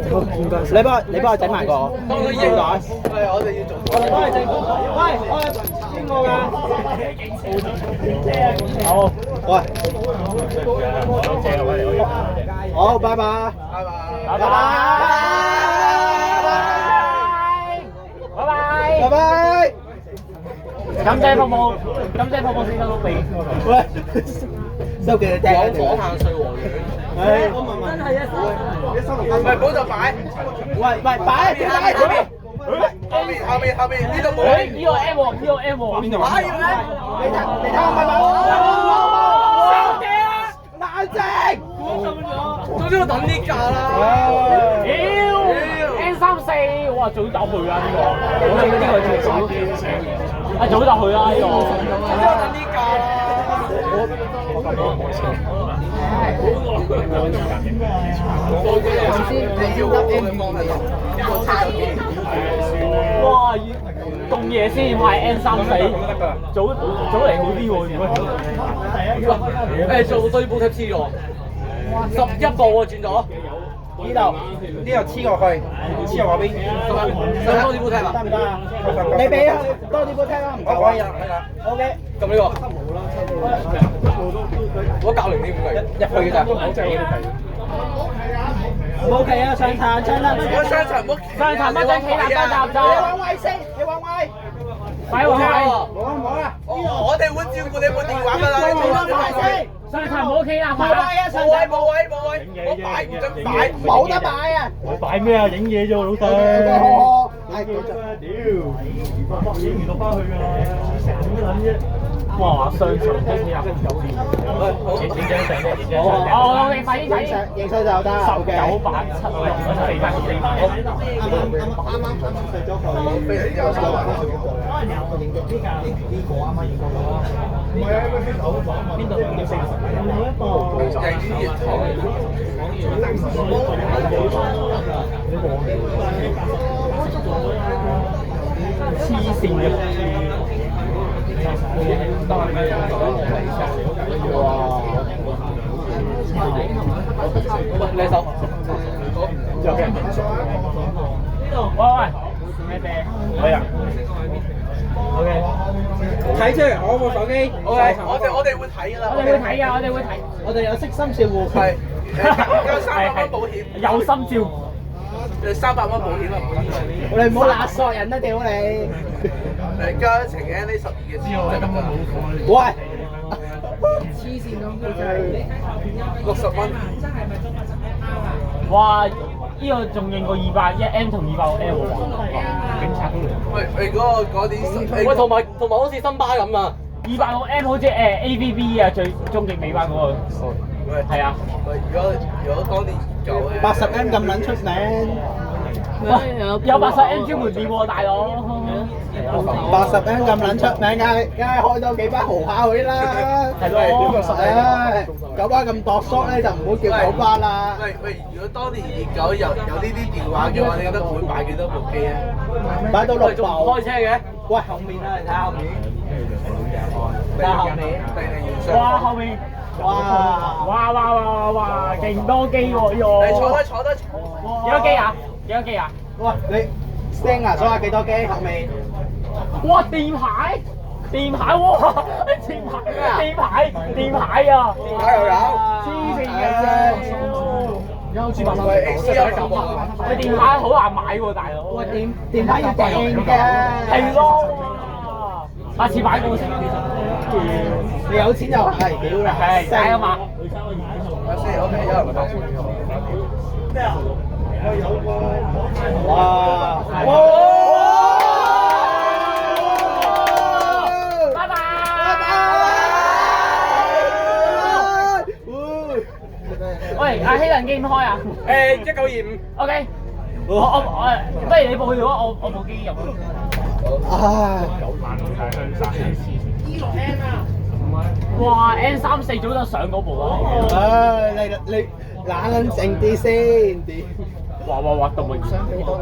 你幫我整埋個腰帶。係我哋要做。我哋幫你整。喂，我邊個㗎？好，喂。好，拜拜。拜拜。拜拜。拜拜。拜拜。感謝服務，先生俾。喂，收幾多隻？講下碎和魚。我問真係唔係嗰度擺。喂，擺後面呢度冇。呢個 M 喎，呢個 M 喎。邊度啊？你睇我咪收嗲啊！冷靜。總之我等呢架啦。N34，哇，早就去啦呢個。我哋呢個最早。早就去啦呢個。總之我等呢架啦。哇！咁夜先買 N34，早嚟好啲喎，如果做對部貼黐喎，11部喎轉咗。呢度黐過去，黐入嗰邊。想多啲部貼啊？得唔得啊？你俾多啲部貼啊？唔該。可以啊，係啦。OK。撳呢個。我教零點五嚟，入去嘅咋。冇企啊！上層。我上層乜？上層乜仔企立得搭咗？你揾位先，你揾位。快揾位。冇啊！我哋會照顧你部電話㗎啦。你做乜嘢先？上層冇企立埋。冇位，我擺唔準擺。冇得擺啊！我擺咩啊？影嘢啫喎，老細。係屌！影完落翻去㗎啦，成日點撚啫？哇！上層都企立得9年。影張相啫，影張相。我哋快啲睇相，影相就得。1987啊，400食咗佢。邊度影400？每一部。黐線嘅。哇！你手。有嘅。喂，咩咩？係啊。OK。睇出嚟，我部手機。OK，我哋會睇㗎啦。我哋會睇㗎，我哋有悉心照顧佢。有300蚊保險。有心照顧。300蚊保險啊！我哋唔好勒索人啊！屌你！加程 NA12嘅之後，根本冇貨。喂！黐線咁佢就係60蚊。哇！呢個仲勁過210M 同250L 喎。警察都嚟。喂，嗰啲，喂，同埋好似新巴咁啊！250M 好似AVB 啊，最終極尾班嗰個。係啊。喂，如果當年有咧80M 咁撚出名。有80M 專門店喎，大佬。80M 咁撚出名，梗係開多幾班豪下佢啦。係咯。九巴咁度縮咧，就唔好叫九巴啦。喂，如果當年熱狗有呢啲電話嘅話，你覺得會買幾多部機啊？買到6部。開車嘅？喂，後面啊，你睇下後面。睇下後面。哇，後面。哇，勁多機喎，喲！你坐得。幾多機啊？哇，你 Sting 啊，數下幾多機後面？哇，電牌喎！電牌啊！電牌又有？黐線嘅！有支800。喂 ，AC 有9部。喂，電牌好難買喎，大佬。喂，電牌要訂嘅。係咯。下次買過先。你有錢就係屌啦，係買啊嘛。先 OK，有人咪咩啊？哇！拜拜！喂，阿希能機唔開啊？1925。OK。我不如你報佢話我部機入去。唉。E6M 啊！哇 ！N34 早就上嗰部啦。唉，你冷靜啲先。哇！動物園。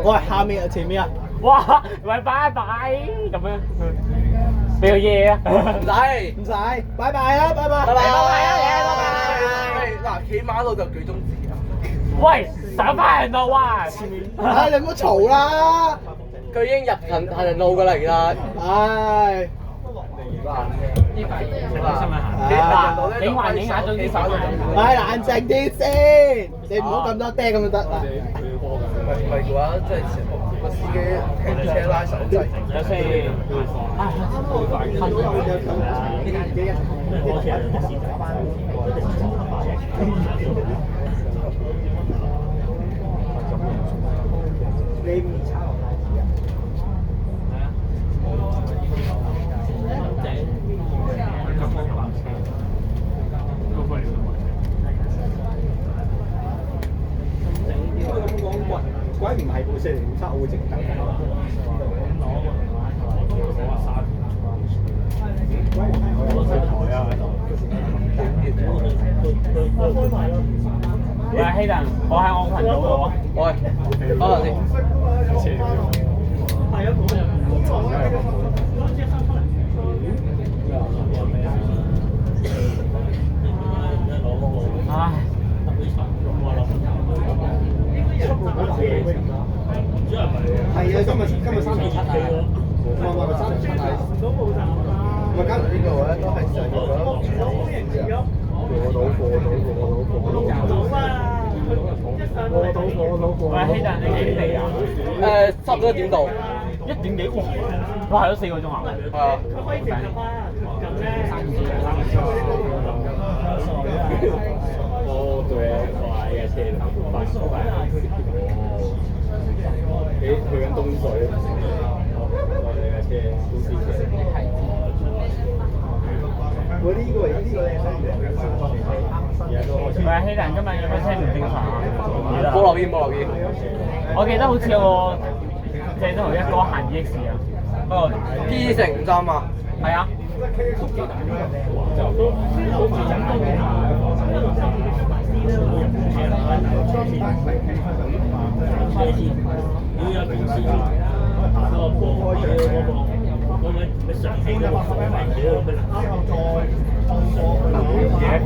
喂，下面啊，前面啊。哇！喂，拜拜咁樣。俾個嘢啊！唔使，拜拜啊，拜拜。拜拜啊，拜拜。嗱，企馬路就舉中指啊。喂！上翻人度哇！唉，你唔好嘈啦！佢已經入行人路㗎啦，而家。唉，影還影下，總之手就咪冷靜啲先，你唔好咁多爹咁就得啦。唔係嘅話，即係個司機停車拉手掣。有先。你唔差落大鬼唔係部407，我會直等。喂，希頓，我喺我群組嘅喎。喂，等陣先。唉。係啊，今日307啊，唔係307啊，唔係今日呢個咧都係上咗喂，希頓，你幾地啊？差唔多1點到。1點幾？哇，係咗4個鐘啊！係啊。去緊東水，我哋嘅車公司車。我呢個喂，希頓，今日有咩車唔正常啊？冇留意，冇留意。我記得好似有個鄭中豪一哥行 EX 啊，不過 P 成3啊。係啊。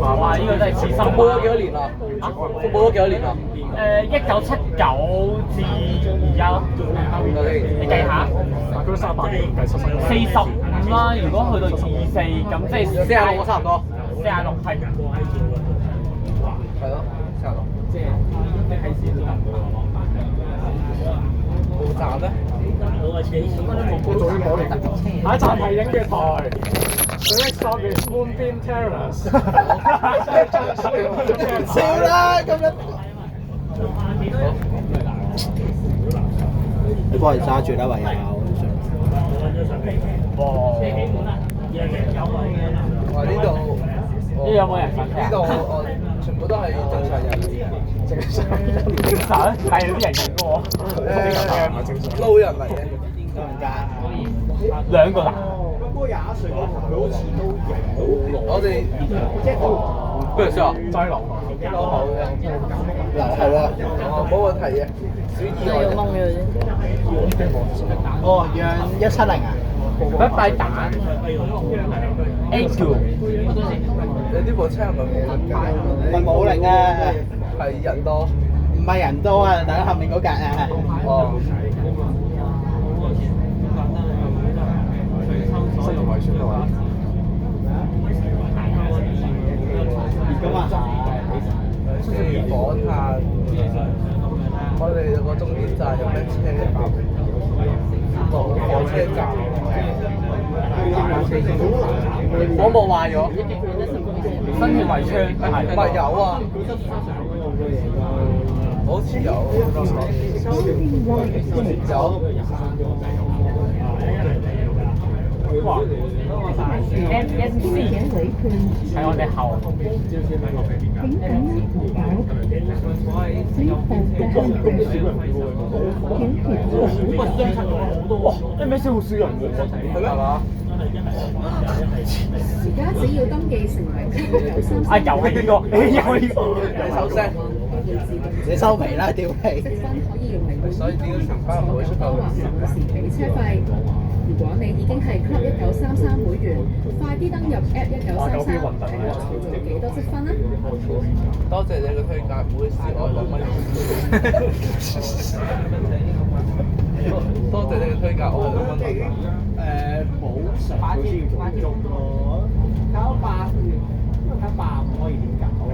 哇！呢個真係似心報咗幾多年啦？報咗幾多年啦？1979至而家咯。你計下。45啦，如果去到24，咁即係46差唔多。46係。係咯，46。冇站咧？我仲要講嚟，下一站係影月台。The next stop is Moonbeam Terrace。笑啦，咁樣。你幫人揸住啦，唯有。哇！呢度呢有冇人瞓？呢度全部都係正常人。正常係有啲人影嘅喎。撈人嚟嘅。2個啦。嗰21歲嗰個佢好似都型。我哋不如先啊，齋樓留後嘅。留後啊！冇問題嘅。小意外。哦，讓170啊！拜拜蛋。A2。你呢部車係咪冇力㗎？唔係冇力啊，係人多。唔係人多啊，大家後面嗰格啊。哦。新同圍村係嘛？咁啊！講下我哋個終點站有咩車搭？火車站。廣播壞咗。新嘅圍窗唔係有啊？好似有。哇 ！MNC 喺我哋後。哇！MNC 好少人喎，係嘛？而家只要登記成為啊，又係呢個，又係呢個。你收聲。你收皮啦，屌皮！積分可以用嚟所以點解成班唔會出夠？實時俾車費。如果你已經係 Club 1933會員，快啲登入 App 1933，睇下儲咗幾多積分啦！多謝你嘅推介，唔好意思，我2蚊。多謝你嘅推介，我係2蚊。冇常做先做中咯，搞85可以點搞咯？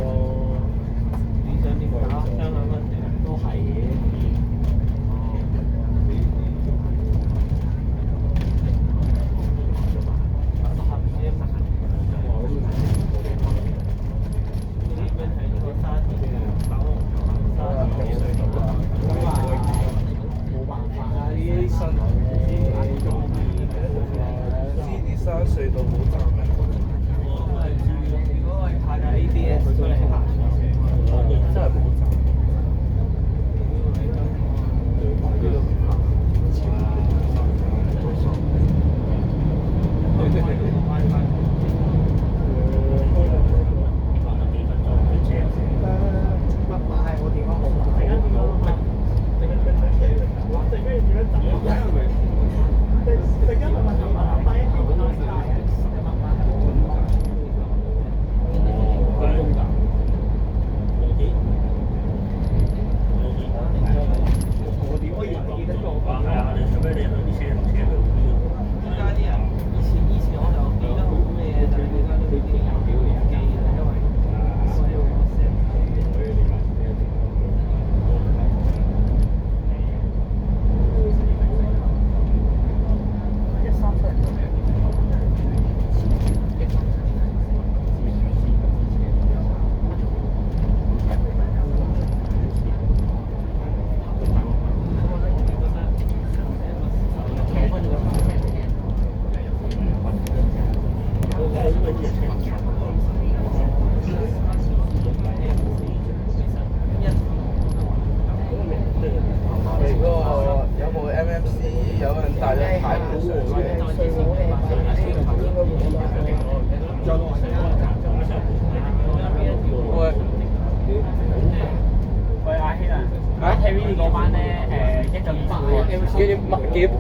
你想點搞？都係嘅。冇辦法啊！呢啲新獅子山隧道好站咩？如果我睇下 ABS 出嚟行，真係冇站。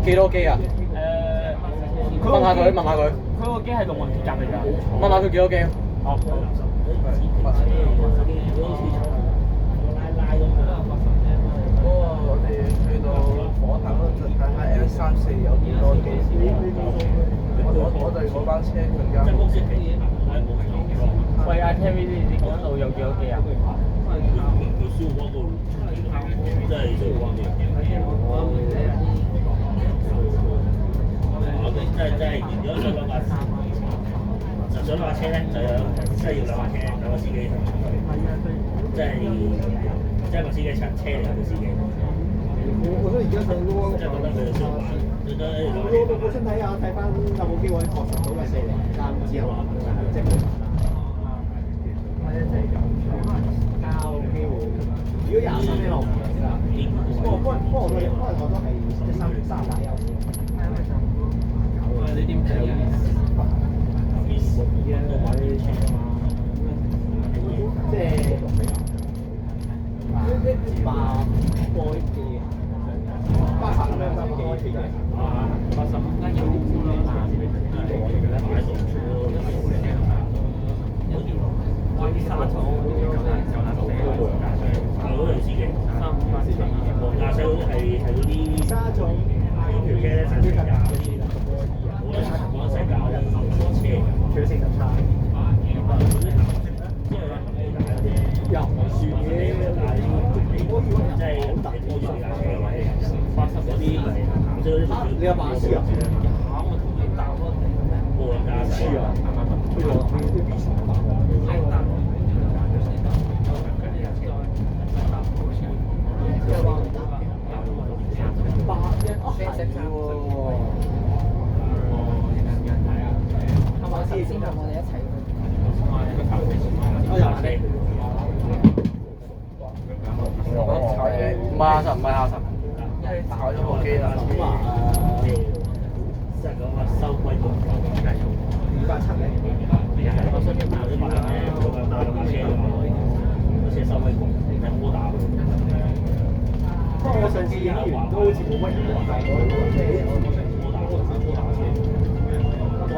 幾多機啊？問下佢。佢個機係龍雲鐵甲嚟㗎。問下佢幾多機？哦。我哋去到火炭嗰陣睇下 M34有幾多機先。我哋嗰班車更加。喂，阿 Terry，你嗰度有幾多機啊？即係如果想攞架車咧，就有即係要2架車，2個司機。即係個司機車嚟嘅司機。我覺得而家上 low 即係覺得佢哋需要玩，覺得我想睇下睇翻有冇機會學習到嘅403之後，即係冇辦法。或者即係交機會。如果23呢我唔知啦。不過我都係3把優先。你點睇啊？即係8波機，80咩3波機啊？80間要駕駛係嗰啲沙種條車咧，實時架嗰啲，好多世界車，最40差。又唔算嘅，即係好大波住架車嘅，80嗰啲即係嗰啲你有馬師啊？無人駕駛啊！先同我哋一齊。我又係。唔係50，唔係50。炒咗部機啦。即係講話收歸公司270。我身邊有啲朋友咧，佢買架車㗎嘛，個車收歸公司，係好打。不過我上次影完都好似冇乜人話，我上次好打。我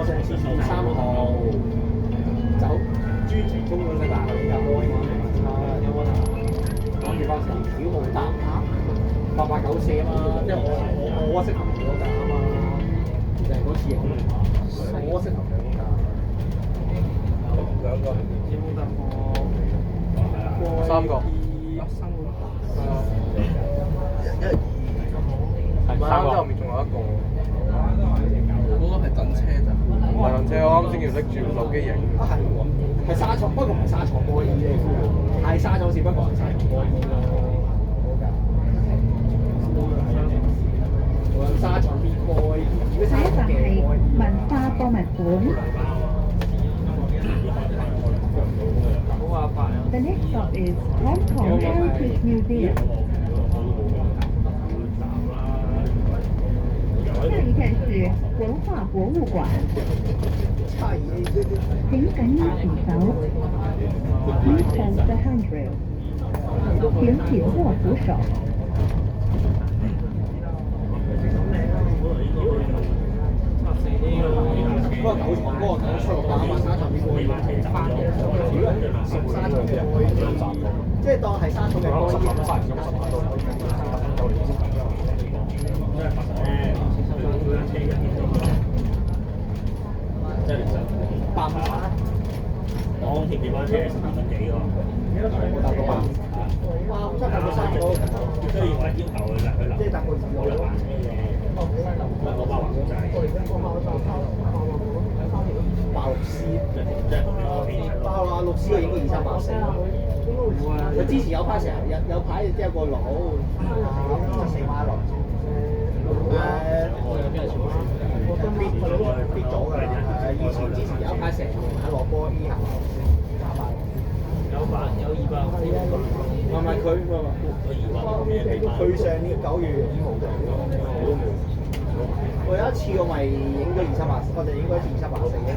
上次3號走專程衝咗去大學有冇講住翻成條冇搭8894啊嘛，即係我適合嗰架啊嘛，就係嗰次影我適合佢嗰架。兩個。三個。啱啱後面仲有一個，嗰個係等車咋，唔係等車，我啱先要拎住手機影。啊係喎，係沙廠，不過唔係沙廠波衣嚟嘅，係沙廠線，不過係沙廠波衣咯。沙廠啲波衣，如果下一站係文化博物館。The next stop is Hong Kong Heritage Museum。下一站是文化博物館。請緊握扶手。Please hold the handrail。請緊握扶手。嗰個九廠出6架啊嘛，沙廠啲波衣翻嘅，如果係沙廠嘅波衣，即係當係沙廠嘅波衣。8港鐵電班車12分幾喎？冇搭過8。哇！真係搭過3個。即係我要求佢啦，即係搭過2個啦。我包華仔。爆綠絲，爆啊！綠絲我影過2384。佢之前有排成日有排即係個佬14馬路。跌咗㗎啦！之前有排成日落波衣行。有200。唔係佢佢上年9月5號就我有一次我咪影咗2384，我就影咗2384嘅啫。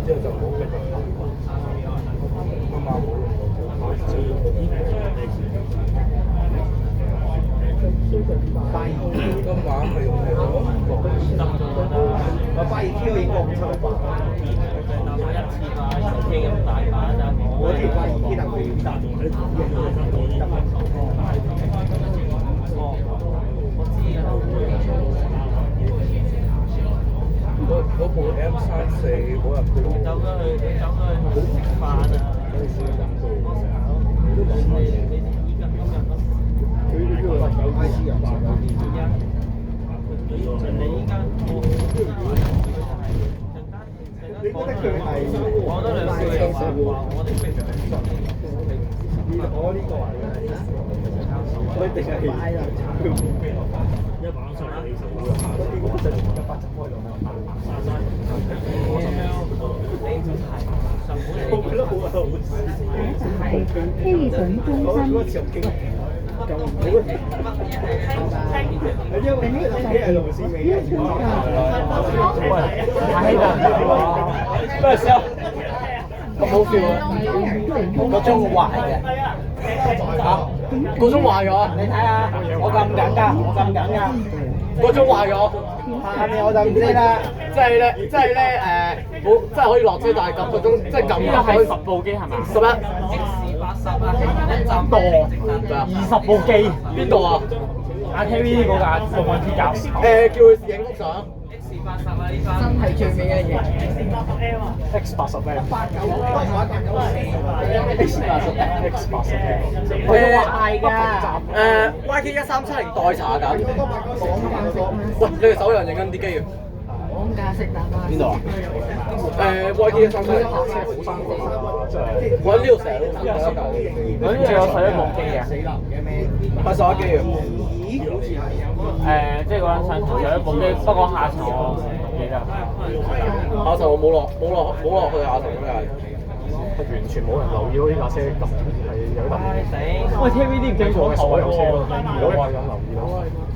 之後就冇繼續今晚冇今晚係用咩咯？我8 2Q 影過578。我條8 2Q 特別大。嗰部 M34冇人配。走咗去好食飯啊！佢呢個有 IC 人你覺得佢係？我覺得兩歲有時話我哋非常之我呢個係，我一定係100蚊收你手啦。我真係100開咗啦。我覺得好好笑。係基本中心。因為呢個係龍線尾嘅，咩笑？咁好笑啊！個鐘壞嘅，嚇個鐘壞咗，你睇下，我撳緊㗎，個鐘壞咗，下面我就唔知啦。即係咧冇，即係可以落車，但係撳個鐘，即係撳落去10部機係嘛？11。多20部機，邊度啊？RKV 嗰架動運鐵甲，叫佢影幅相。X80啊，呢班真係最尾嘅嘢。X80M。係㗎。YK1370待查緊。喂，你哋手有人影緊啲機啊？講價食蛋啊！邊度啊？YK1370。我喺呢度成日都見到一嚿。跟住我睇一部機嘅。81機啊！即係嗰陣上層有一部機，不過下層我唔記得。下層我冇落去下層，因為完全冇人留意到呢架車咁係有得。喂，TVD 唔正坐後喎，如果話有留意到。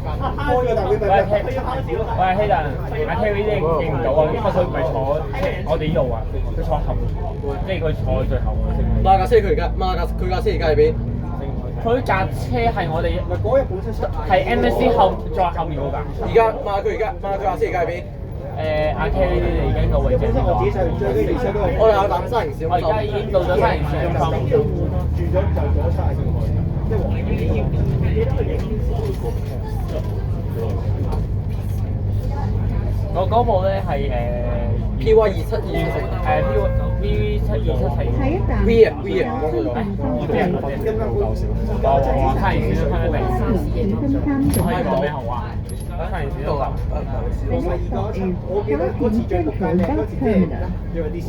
開咗大會咪喂希頓，阿 TVD 認唔到啊，因為佢唔係坐我哋呢度啊，佢坐後，即係佢坐最後嘅。馬架車佢架車而家喺邊？佢架車係我哋嗰日本身係 MSC 後再後面嗰架。而家佢架車而家喺邊？阿 K 嚟緊個位置。我自己上去追，跟住都係我哋有搭沙田市中我而家已經到咗沙田市中心。住咗就左差嘅，即係黃我嗰部咧係PY 2724下一站 V 啊 V 啊，沙田市中心定分擔可以講咩好啊？沙田市中心。我記得嗰次最仆街咧，嗰次即係因為啲事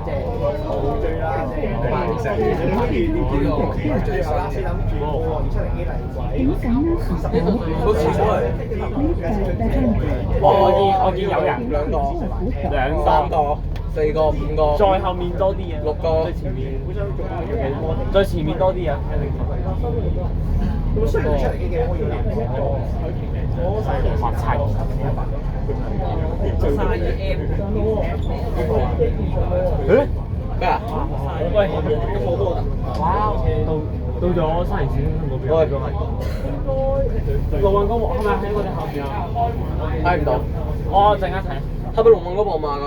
即係好追啦，即係最後啦，先諗住我270A嚟位，好似都係我見有人兩個、兩三個、4個、5個，再後面多啲啊6個，最前面，再前面多啲啊！咁雖然270A嘅我要諗發齊。咩啊？喂，哇！到咗沙田市中心嗰邊。喂，陸運公路係咪喺我哋後面啊？睇唔到。我陣間睇。係咪龍運嗰部嘛佢？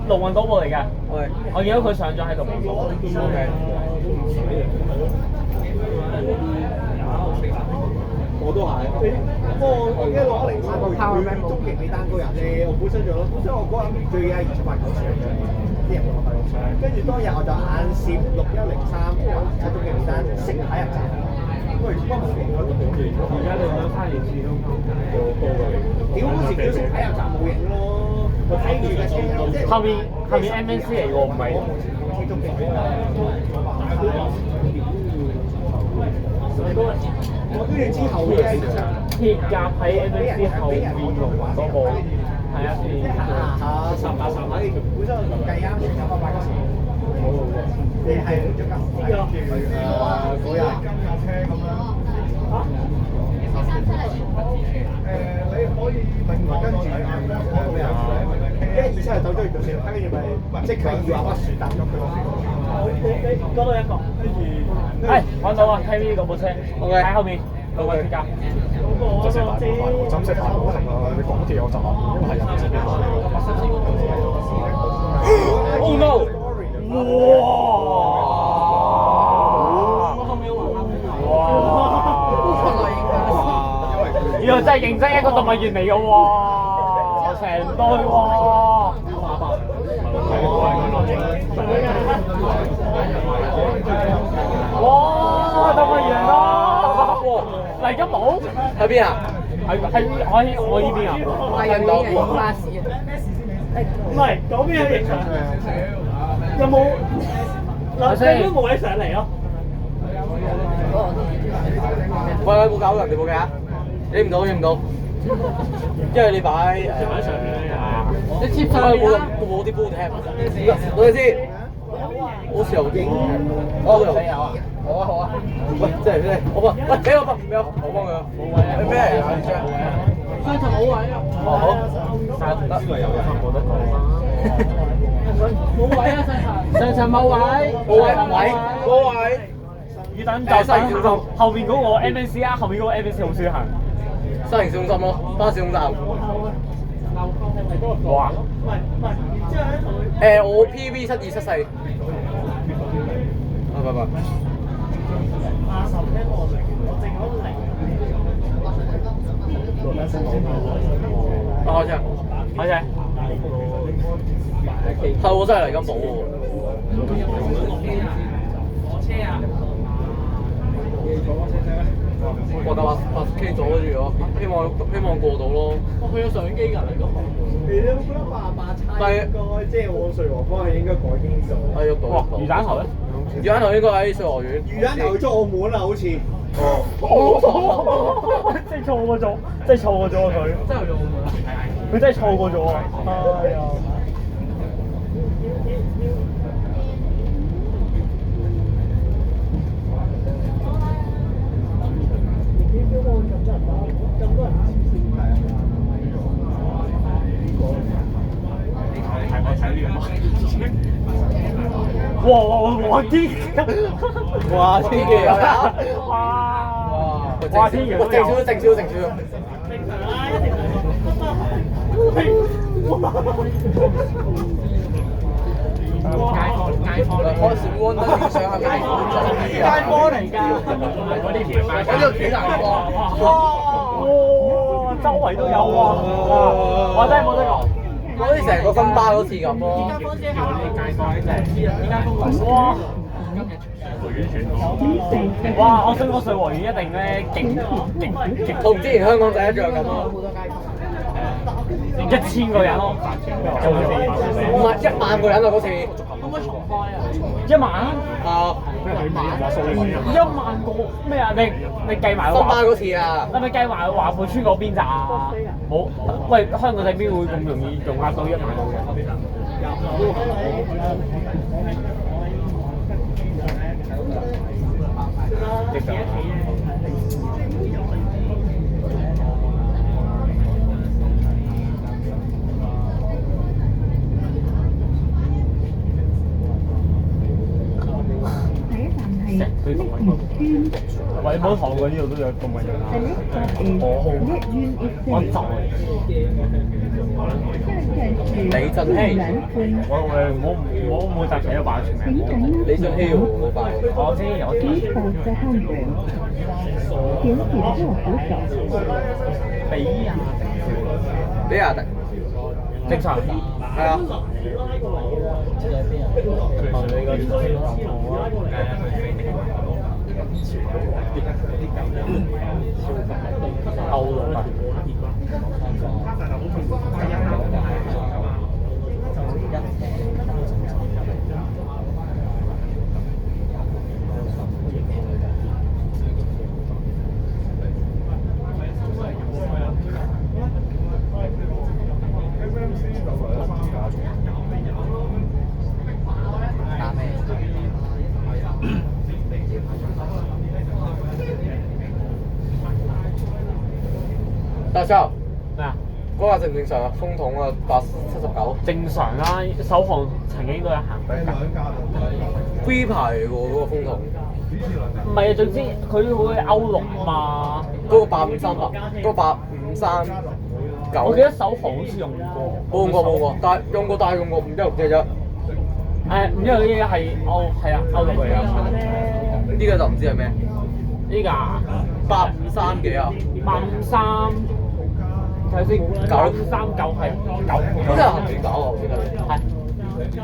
陸運嗰部嚟㗎。喂，我見到佢上咗喺度。我都係，不過我記得攞03個月，終極尾單嗰日咧，我本身就諗，即係我嗰日最記得2789上嘅，啲人同我發跟住當日我就眼攝6103終極尾單，識睇入站，因為乜冇型咯，而家到咗沙田市中心。屌嗰時叫識睇入站冇型咯，我睇住架車，即係後面 MNC 嚟喎，唔係。終極尾單。我跟住之後嘅鐵甲喺 MNC 後面嗰部，係啊，十把本身我計啱成900嗰時，你係咗架嗰日金架車咁樣。你可以另外跟住咩啊？127係走咗去做四跟住咪即刻二話不說搭咗佢落你嗰度一個，跟住係揾到啊 ！TV 嗰部車，喺後面，陸運鐵甲。就先大部分，就咁先大部分啦。你港鐵我就因為係人字邊嚟嘅。Oh no！ 哇！呢個真係認真一個動物園嚟嘅喎，成堆喎。哇！動物園啊！嚟緊冇？喺邊啊？喺我呢邊啊？睇唔到。唔係嗰邊有影相，有冇？嗱，你都冇位上嚟咯。喂，冇搞人哋部嘅啊！影唔到，因為你擺上面啊！你貼上去冇啲煲踢，攞你先。好似有影，我有啊，好啊。喂，真係我幫，喂，俾我幫，我幫佢。冇位啊！咩嚟啊？上層冇位啊！好，得因為有人冇得講啊！冇位啊！上層冇位，冇位。魚蛋就係後面嗰個 MNC 啊，後面嗰個 MNC 好少行。沙田市中心咯，巴士總站。哇！我 PV 7274。拜拜。開車。係我真係嚟緊補喎。我搭8K 阻住咗，希望過到咯。佢有相機㗎嚟㗎。你都覺得88差應該即係我瑞和方係應該改邊度？係喐到。哇！魚蛋頭咧？魚蛋頭應該喺瑞和苑。魚蛋頭去咗澳門啊，好似。真係錯過咗，真係錯過咗佢。真係去澳門啊！佢真係錯過咗啊！哎呀！哇天！哇！天嘅有啊！哇天嘅都正有。少。開閃光燈影相係咪街波嚟㗎，嗰啲條街。呢個幾難過。哇！周圍都有喎。我真係冇得講。好似成個新巴好似咁咯。哇！哇！我想講瑞和園一定咧勁，同之前香港仔一樣咁咯。 1000個人咯，唔係1萬個人啊！嗰次1萬啊，1萬個咩啊？你計埋新巴嗰次啊？你咪計埋華富村嗰邊咋？冇，喂，香港仔邊會咁容易容納到1萬個人？喂，冇堂嗰呢度都有動物園啊！我就李振希，我冇集齊咗版全名。李振希喎，冇辦法。我知。比亞迪正常。係啊。歐陸啊！大少咩啊？嗰架正唔正常啊？風筒啊，79。正常啦，首航曾經都有行過一架。V 牌嚟喎，嗰個風筒。唔係啊，總之佢會歐陸嘛。嗰個8538，嗰個8539。我記得首航好似用過。冇過，但係用過516嘅啫。516呢個係歐陸嚟㗎。呢個就唔知係咩。呢架853幾啊？853。睇先，939係9，好似係行9啊，我記得。係。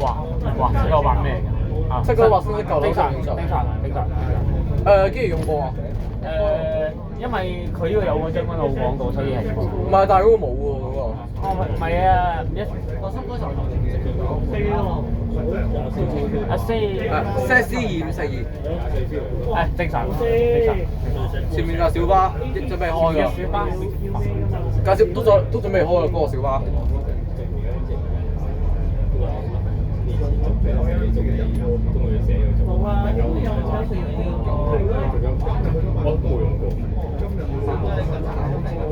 哇，798咩嚟㗎？798先9正常。跟住用過啊？因為佢呢個有個將軍澳廣告，所以係。唔係，但係嗰個冇喎嗰個。哦，唔係啊，唔一。我心嗰時候4咯。4C2542。正常。前面架小巴準備開㗎。小巴。架小都準備開㗎嗰個小巴。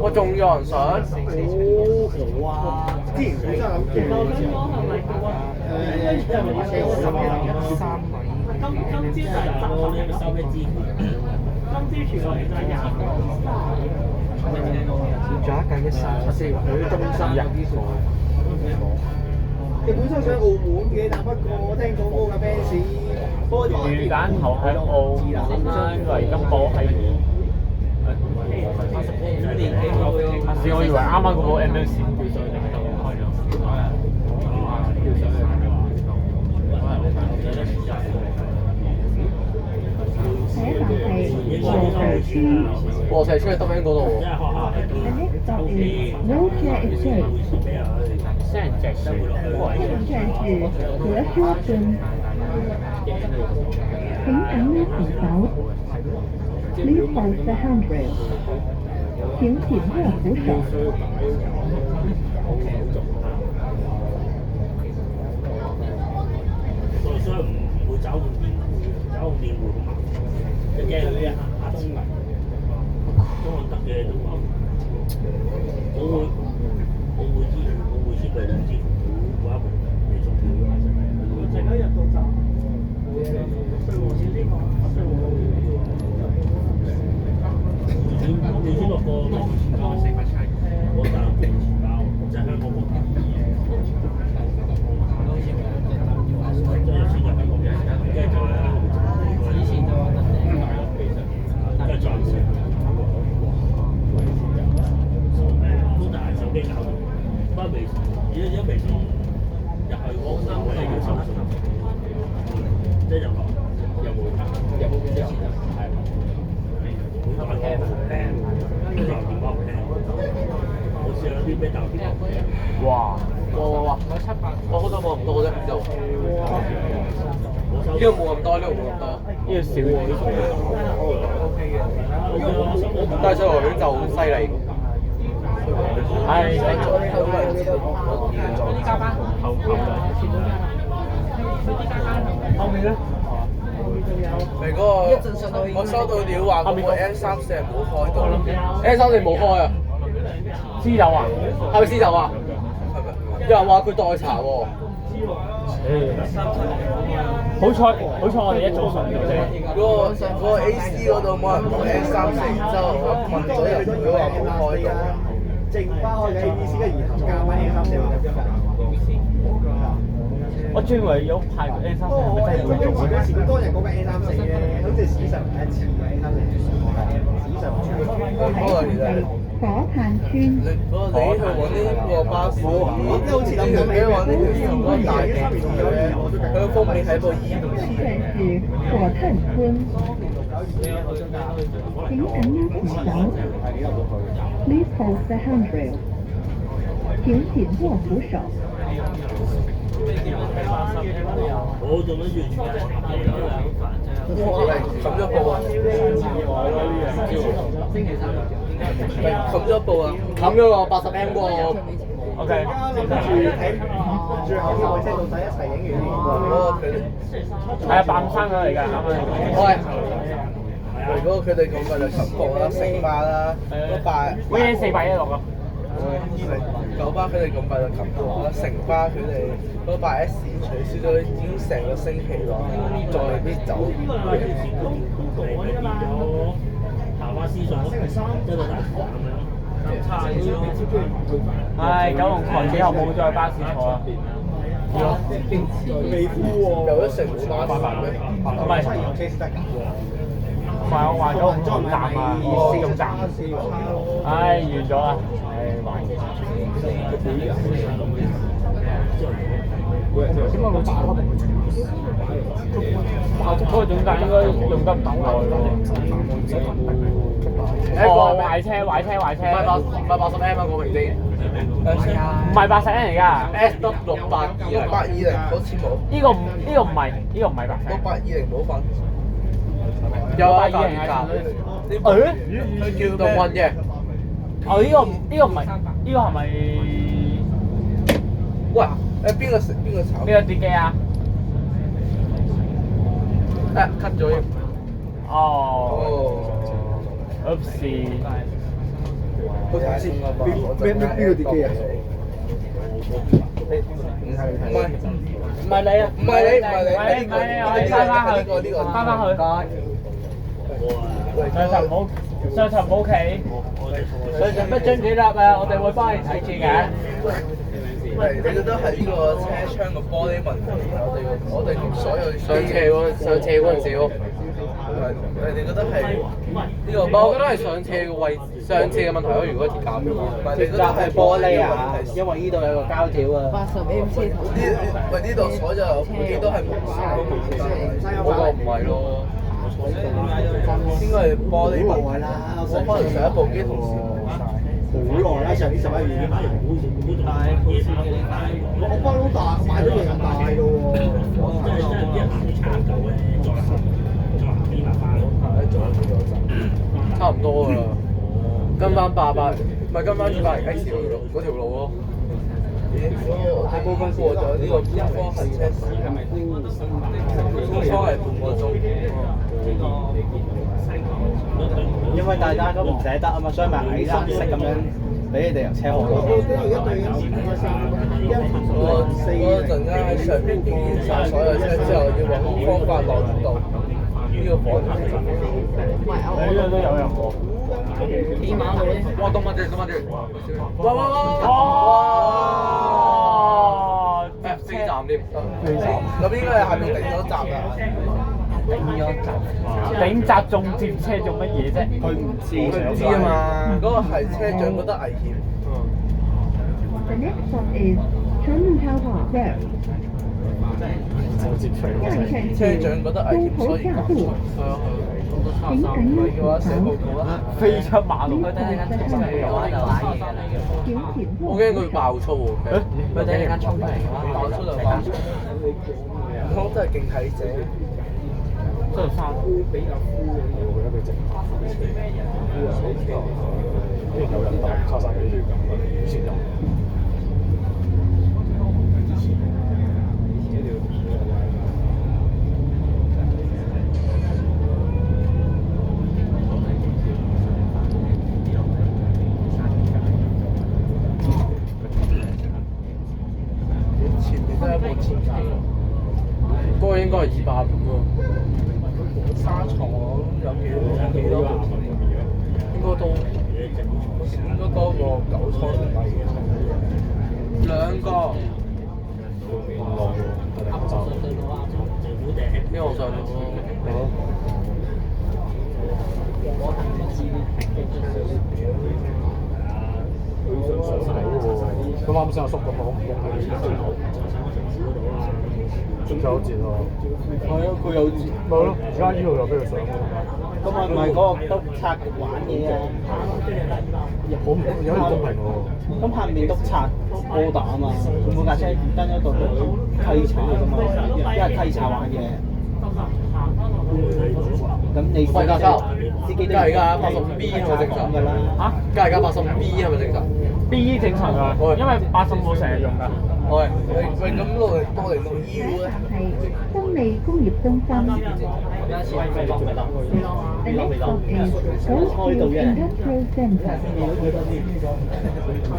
我仲有人想，好好啊！之前本身諗住今朝就係收一支，今朝全部係20。仲有一間137佢中心有啲數。你本身想澳門嘅，但不過聽講嗰架 Benz 開台。魚蛋頭喺澳門，維金寶喺。我以為啱啱嗰個 MS 和斜村喺德興嗰度喎。先人隻水。请紧握扶手。所以唔會走咁掂，走咁掂會好麻煩。一驚嗰啲下中岸得嘅都。我會知佢唔知估一盤未中標嘅真係。陣間入到站，冇嘢會先落個我大陸錢包，即係香港冇。即係有錢就香港人，跟住以前就話跟住賺錢。都大手機搞到，不過微而家微信入去我哋要收數，即係有冇幾多錢啊？係每個人聽電話唔聽，我試下啲咩大電話。哇！我好多冇咁多啫，就呢個冇咁多，呢個冇咁多，呢個少啲。但係上來就好犀利。係後面咧？係嗰個我收到料話嗰個 N34係冇開到，N34冇開啊？私有啊？係咪私有啊？係咪？有人話佢代查喎。好彩我哋一早上咗啫。嗰個 AC 嗰度冇人講 N34，然之後我問咗人，佢話冇開到。剩翻開嘅 ABC 嘅然後加翻 A34會得㗎。我專為咗派個 N34 係咪真係會做嗰時咁多人講緊 A34咧，好似史上第一次嘅 A34，史上不過其實火炭村。你去揾呢個巴士，即係好似諗緊你揾呢條線嗰個大鏡頭咧，佢個封面係部2.7。是火炭村。請緊握扶手。Please hold the handrail. 請緊握扶手。我做乜完全冚咗布啊！冚咗布啊！冚咗個80M 個。OK。跟住睇最後呢位車到底一齊影完嗰個佢哋係啊，白山咗嚟㗎，啱啱。喂。如果佢哋咁咪就冚布啦、城巴啦、嗰八。咩416啊？九巴佢哋咁快就冚布啦，城巴佢哋嗰8S 取消咗已經成個星期咯，仲未必走。下巴思想，一個大堂咁樣。唉，九龍塘之後冇再巴士坐啦。未敷喎，有得城巴咩？唔係，唔係我話九龍塘站啊，試用站。唉，完咗啦。唉，玩嘢。嗰個總站應該用得唔耐咯。哦，壞車。唔係80M 啊，講明先。唔係80M嚟㗎。S682好似冇。呢個唔係620冇份。有820啊？佢叫動運嘅。哦，呢個唔係，呢個係咪？喂，邊個炒？邊個跌機啊？cut 咗添。哦。Oops。好睇先啊嘛！邊個跌機啊？唔係你啊！唔係你，我哋翻返去。上層唔好企。上層不准企立啊！我哋會幫你睇住嘅。你覺得係呢個車窗個玻璃問題？我哋所有上斜嗰陣時喎。你覺得係呢個？我覺得係上斜嘅問題咯。如果鐵架嘅話，鐵架係玻璃啊，因為呢度有個膠條啊。80M 車頭。呢度所有部機都係無線，嗰個唔係咯。應該係玻璃問題啦。我可能上一部機同時好耐啦，上年11月已經買。我幫老大買咗樣大嘅喎。即係一行差舊咧，再行幾百塊咯。差唔多㗎啦，跟翻800，唔係跟翻200X 嗰條路咯。大部分過咗呢個邊方行車時，邊方係半個鐘。因為大家都唔捨得啊嘛，所以咪矮藍色咁樣俾你哋遊車河咯。我陣間喺上邊檢驗晒所有車之後，要揾方法落到呢個火場。呢樣都有人喎。起碼我哇，動物啲，哇！飛站添，咁應該係下面頂咗閘啦。頂閘仲接車做乜嘢啫？佢唔知啊嘛，嗰個係車長覺得危險。The next stop is Chengdu Road. 車長覺得危險，所以趕出。請緊要嘅話寫報告啦。飛出馬路，佢等你間衝出嚟嘅話就瀨嘢㗎啦。我驚佢爆粗喎。佢等你間衝出嚟嘅話，爆粗就爆粗。唔通真係勁睇者？真係生比較枯嘅，我覺得佢直行。有人打叉山比以前有。前面都係一部前車，不過應該係250喎。沙廠有幾多部？應該都多過9倉2個。因為我上咗咯。咁啱先阿叔咁講唔公係仲有折喎。係啊，佢有折。咪咯，而家呢度又俾佢上喎。咁啊，唔係嗰個督察玩嘢啊！好唔有啲公平喎。咁下面督察高打啊嘛，每架車跟一個隊稽查㗎嘛，因為稽查玩嘢。咁你喂，教授，司機都而家85B 係咪正常㗎啦？嚇而家85B 係咪正常？ B 正常㗎，因為85成日用㗎。喂，咁落嚟到 U 咧？係新利工業中心。The next stop is Goldfield Industrial Center.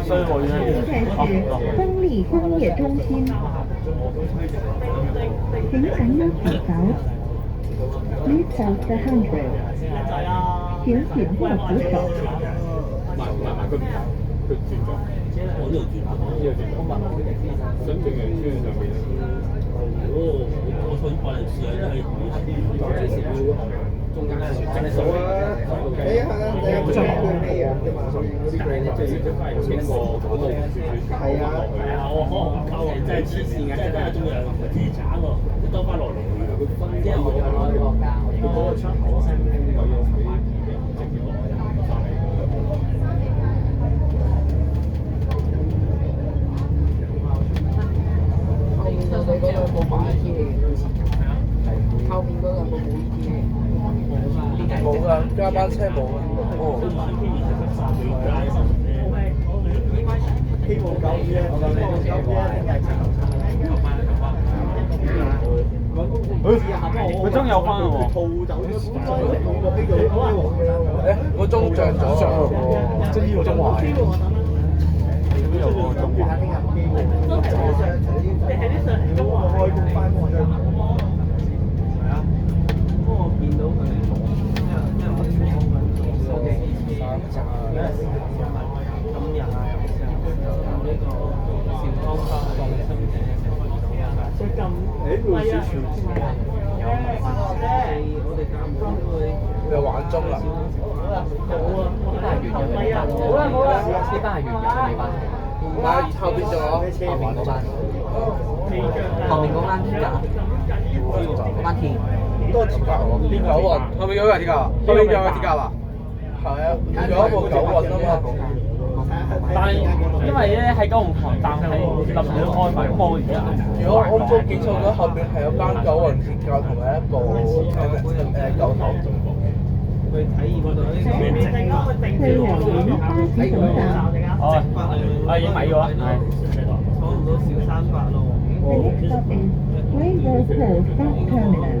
所以我现在是丰利工业中心。请緊要扶手。Please hold the handrail. 請緊要扶手。我呢度轉想轉嘅車上面。我想幫你試下呢中間正數啊！你係啊，你有冇做咩啊？啲馬上面嗰啲佢即係經過嗰度係啊，我可能溝人真係黐線嘅，真係一種人唔係自己鏟喎，你兜翻落嚟。即係我攞個價，佢嗰個出口聲又要喺直接落嚟。你嗰兩部買 E 機嘅，後面嗰兩部冇 E 機嘅，冇㗎，加班車冇㗎。希望9月啊，希望9月佢真有翻喎。套走個鐘漲咗喎，即係呢個鐘壞。有個鐘壞。開工翻工係啊，不過我見到佢，因為我全部我哋今日啊，呢個善康花嘅新嘅即係咁會小傳有我哋教會都會又玩鐘啦。好啦，呢班係原有嘅班，唔係後邊仲有後面嗰班，後面嗰班鐵甲，嗰班鐵，都係鐵甲喎。9運後面有個鐵甲，後面有個鐵甲啊？係啊，有一部9運啊嘛。但係因為咧喺九龍塘站係臨時開埋波而家。如果我冇記錯嘅，後邊係有班9運鐵甲同埋一部舊頭。去體驗嗰度呢個去由聯巴士總站。哦，已經買咗啦。坐唔到小300咯。The next stop is Railroad Coast Bus Terminal.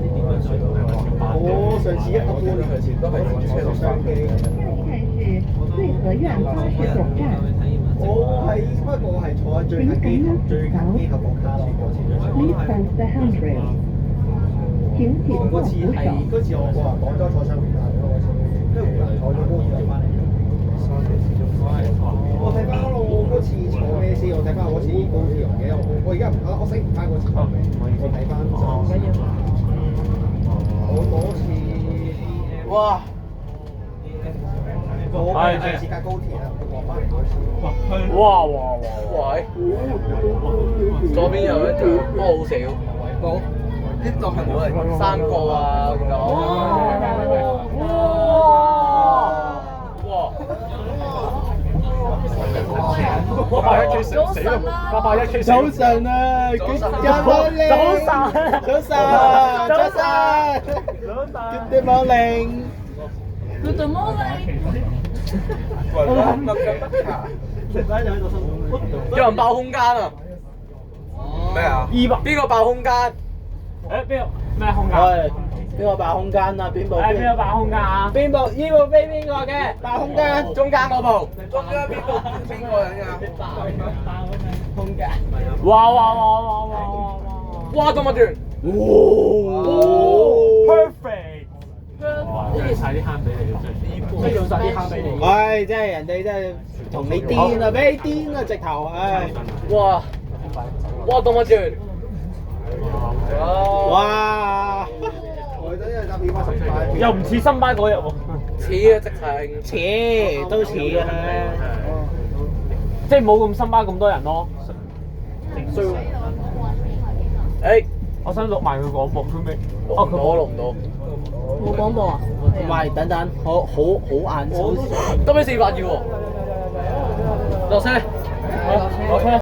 我上次一個半年前都係轉車落山機。下一站是瑞和苑巴士總站。我係不過我係坐喺最近機頭個卡咯，嗰次。 Please bend the handrail。請調高扶手。嗰次我話講咗坐上回彈嗰次，跟住回彈坐咗高鐵翻嚟。我睇翻我嗰次坐咩先？我睇翻我嗰次高鐵，我記得我而家唔覺得，我醒唔翻嗰次。我睇翻我嗰次，哇！我係次架高鐵啊，我翻嚟嗰次。哇哇哇！喂，左邊有一隻，不過好少。冇，呢度係冇人生過啊！咁哇！881K 死啦！881K 死啦！早晨啊，早晨，Good morning。 Good morning。有人爆空間啊！咩啊？邊個爆空間？誒邊個咩空間？喂，邊個爆空間啊？邊部？邊個爆空間啊？邊部？呢部飛邊個嘅？爆空間？中間嗰部。中間邊部？邊個人㗎？空間。哇！哇！咁短。哇 Perfect。哇！用晒啲慳俾你嘅真係，即係用晒啲慳俾你。唉，真係人哋真係同你癲啊，俾你癲啊，直頭唉！哇！哇！咁短。哇！我真係搭變翻18。又唔似新班嗰日喎，似啊，直情。似都似啊，即係冇咁新班咁多人咯。需要。誒，我想錄埋佢廣播，佢未？錄唔到。冇廣播啊？喂，等等，好晏手。都俾400要喎。落車。落車。